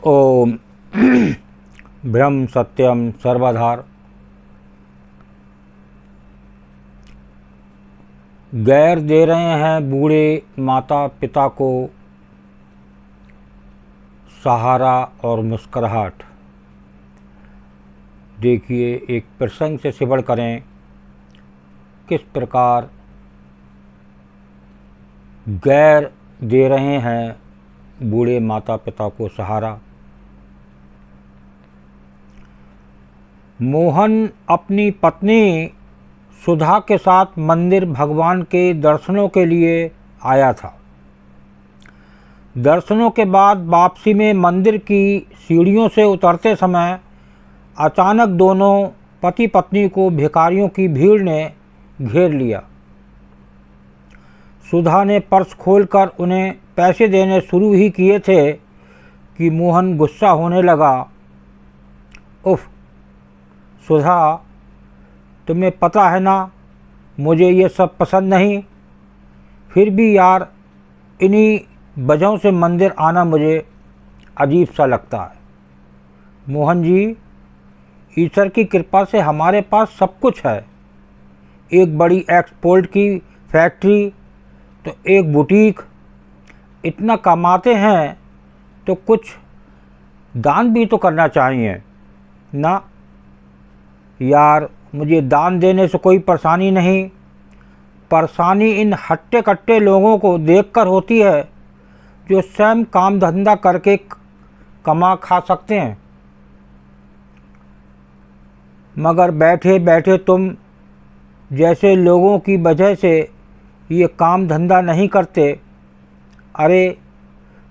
ओम ब्रह्म सत्यम सर्वधार। गैर दे रहे हैं बूढ़े माता पिता को सहारा और मुस्कुराहट। देखिए, एक प्रसंग से श्रवण करें किस प्रकार गैर दे रहे हैं बूढ़े माता पिता को सहारा। मोहन अपनी पत्नी सुधा के साथ मंदिर भगवान के दर्शनों के लिए आया था। दर्शनों के बाद वापसी में मंदिर की सीढ़ियों से उतरते समय अचानक दोनों पति पत्नी को भिखारियों की भीड़ ने घेर लिया। सुधा ने पर्स खोलकर उन्हें पैसे देने शुरू ही किए थे कि मोहन गुस्सा होने लगा। उफ सुधा, तुम्हें पता है ना मुझे ये सब पसंद नहीं, फिर भी यार इन्हीं वजहों से मंदिर आना मुझे अजीब सा लगता है। मोहन जी, ईश्वर की कृपा से हमारे पास सब कुछ है। एक बड़ी एक्सपोर्ट की फैक्ट्री तो एक बुटीक, इतना कमाते हैं तो कुछ दान भी तो करना चाहिए ना। यार मुझे दान देने से कोई परेशानी नहीं, परेशानी इन हट्टे कट्टे लोगों को देखकर होती है जो स्वयं काम धंधा करके कमा खा सकते हैं, मगर बैठे बैठे तुम जैसे लोगों की वजह से ये काम धंधा नहीं करते। अरे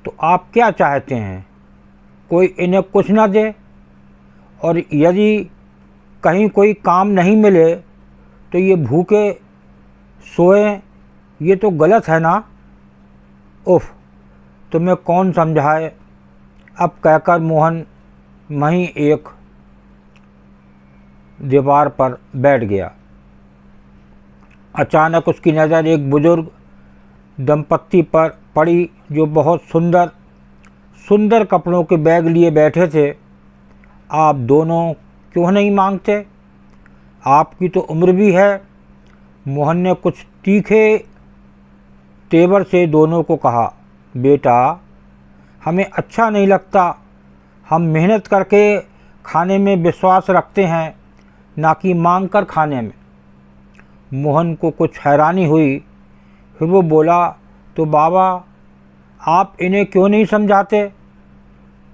तो आप क्या चाहते हैं, कोई इन्हें कुछ ना दे? और यदि कहीं कोई काम नहीं मिले तो ये भूखे सोएं, ये तो गलत है ना। उफ, तुम्हें कौन समझाए। अब कहकर मोहन वहीं एक दीवार पर बैठ गया। अचानक उसकी नज़र एक बुजुर्ग दंपत्ति पर पड़ी जो बहुत सुंदर सुंदर कपड़ों के बैग लिए बैठे थे। आप दोनों क्यों नहीं मांगते, आपकी तो उम्र भी है। मोहन ने कुछ तीखे तेवर से दोनों को कहा, बेटा हमें अच्छा नहीं लगता, हम मेहनत करके खाने में विश्वास रखते हैं, ना कि मांग कर खाने में। मोहन को कुछ हैरानी हुई, फिर वो बोला, तो बाबा आप इन्हें क्यों नहीं समझाते?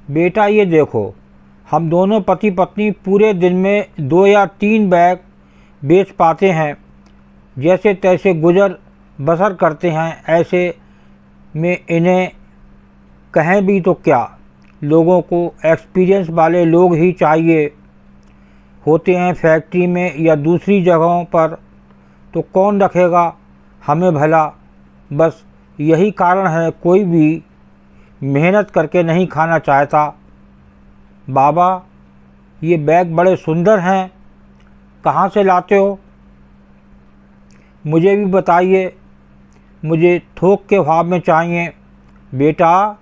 बेटा ये देखो, हम दोनों पति पत्नी पूरे दिन में 2 या 3 बैग बेच पाते हैं, जैसे तैसे गुजर बसर करते हैं। ऐसे में इन्हें कहें भी तो क्या, लोगों को एक्सपीरियंस वाले लोग ही चाहिए होते हैं फैक्ट्री में या दूसरी जगहों पर, तो कौन रखेगा हमें भला। बस यही कारण है कोई भी मेहनत करके नहीं खाना चाहता। बाबा ये बैग बड़े सुंदर हैं, कहाँ से लाते हो, मुझे भी बताइए, मुझे थोक के भाव में चाहिए। बेटा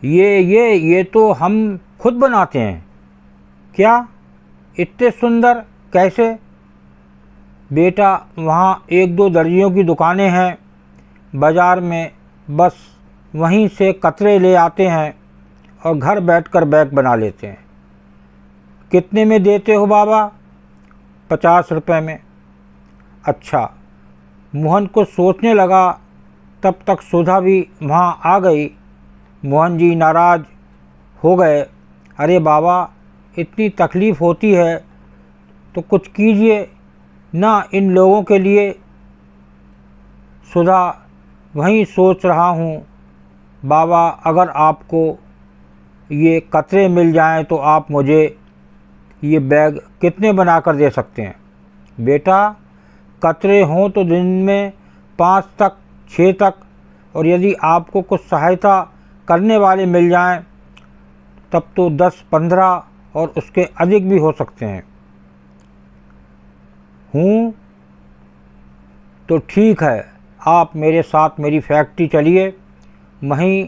ये तो हम खुद बनाते हैं। क्या, इतने सुंदर कैसे? बेटा वहाँ 1-2 दर्जियों की दुकानें हैं बाज़ार में, बस वहीं से कतरे ले आते हैं और घर बैठकर बैग बना लेते हैं। कितने में देते हो बाबा? 50 रुपये में। अच्छा। मोहन को सोचने लगा, तब तक सुधा भी वहाँ आ गई। मोहन जी नाराज़ हो गए। अरे बाबा इतनी तकलीफ़ होती है तो कुछ कीजिए ना इन लोगों के लिए। सुधा, वहीं सोच रहा हूँ बाबा, अगर आपको ये कतरे मिल जाएं तो आप मुझे ये बैग कितने बना कर दे सकते हैं? बेटा कतरे हों तो दिन में 5 तक 6 तक, और यदि आपको कुछ सहायता करने वाले मिल जाएं तब तो 10-15 और उसके अधिक भी हो सकते हैं। हूँ तो ठीक है, आप मेरे साथ मेरी फैक्ट्री चलिए, वहीं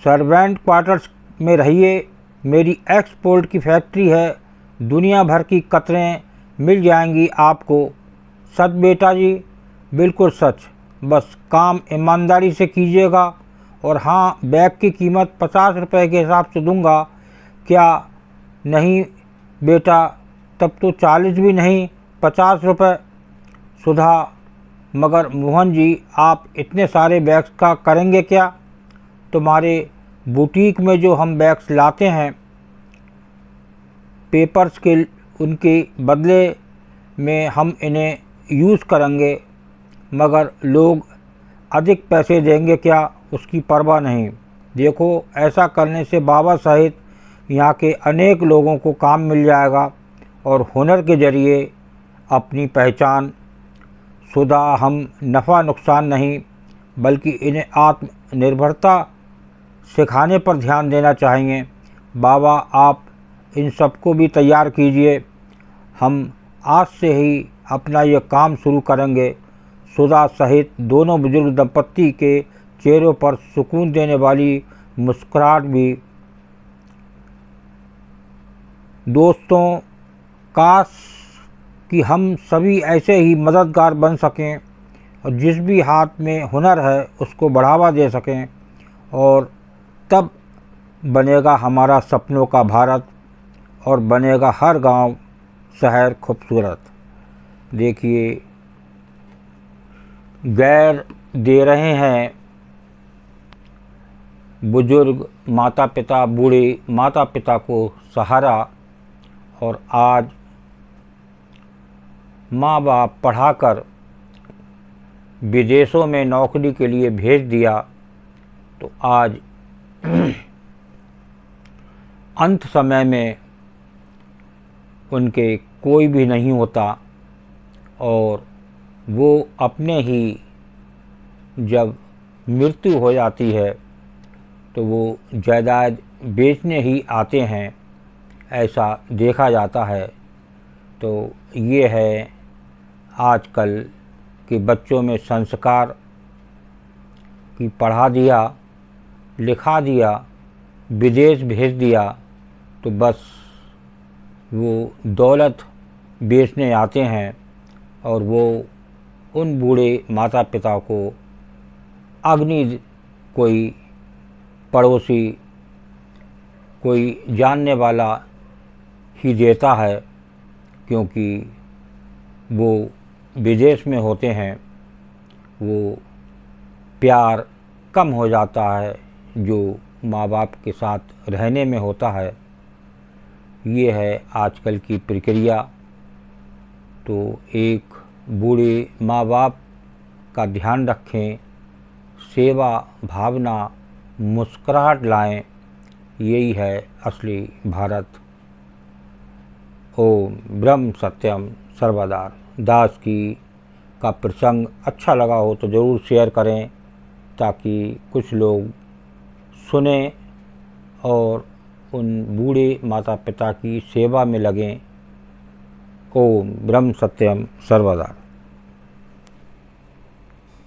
सर्वेंट क्वार्टर्स में रहिए, मेरी एक्सपोर्ट की फैक्ट्री है, दुनिया भर की कतरें मिल जाएंगी आपको। सच बेटा जी, बिल्कुल सच। बस काम ईमानदारी से कीजिएगा। और हाँ, बैग की कीमत 50 रुपये के हिसाब से दूंगा। क्या नहीं बेटा, तब तो 40 भी नहीं, 50 रुपये। सुधा, मगर मोहन जी, आप इतने सारे बैग्स का करेंगे क्या? तुम्हारे बुटीक में जो हम बैग्स लाते हैं पेपर्स के, उनके बदले में हम इन्हें यूज़ करेंगे, मगर लोग अधिक पैसे देंगे क्या, उसकी परवाह नहीं। देखो, ऐसा करने से बाबा सहित यहाँ के अनेक लोगों को काम मिल जाएगा और हुनर के ज़रिए अपनी पहचान। सुधा, हम नफ़ा नुकसान नहीं, बल्कि इन्हें आत्मनिर्भरता सिखाने पर ध्यान देना चाहिए। बाबा, आप इन सबको भी तैयार कीजिए, हम आज से ही अपना ये काम शुरू करेंगे। सुधा सहित दोनों बुजुर्ग दंपत्ति के चेहरों पर सुकून देने वाली मुस्कुराहट भी। दोस्तों, काश कि हम सभी ऐसे ही मददगार बन सकें और जिस भी हाथ में हुनर है उसको बढ़ावा दे सकें, और तब बनेगा हमारा सपनों का भारत और बनेगा हर गांव शहर खूबसूरत। देखिए, गैर दे रहे हैं बुजुर्ग माता पिता, बूढ़े माता पिता को सहारा, और आज माँ बाप पढ़ाकर विदेशों में नौकरी के लिए भेज दिया, तो आज अंत समय में उनके कोई भी नहीं होता और वो अपने ही जब मृत्यु हो जाती है तो वो जायदाद बेचने ही आते हैं, ऐसा देखा जाता है। तो ये है आजकल कि बच्चों में संस्कार कि पढ़ा दिया, लिखा दिया, विदेश भेज दिया, तो बस वो दौलत बेचने आते हैं और वो उन बूढ़े माता पिता को अग्नि, कोई पड़ोसी, कोई जानने वाला ही देता है, क्योंकि वो विदेश में होते हैं, वो प्यार कम हो जाता है जो माँ बाप के साथ रहने में होता है। ये है आजकल की प्रक्रिया। तो एक बूढ़े माँ बाप का ध्यान रखें, सेवा भावना, मुस्कुराहट लाएं, यही है असली भारत। ओम ब्रह्म सत्यम सर्वदा। दास की का प्रसंग अच्छा लगा हो तो ज़रूर शेयर करें, ताकि कुछ लोग सुने और उन बूढ़े माता पिता की सेवा में लगें। ओम ब्रह्म सत्यम सर्वदा।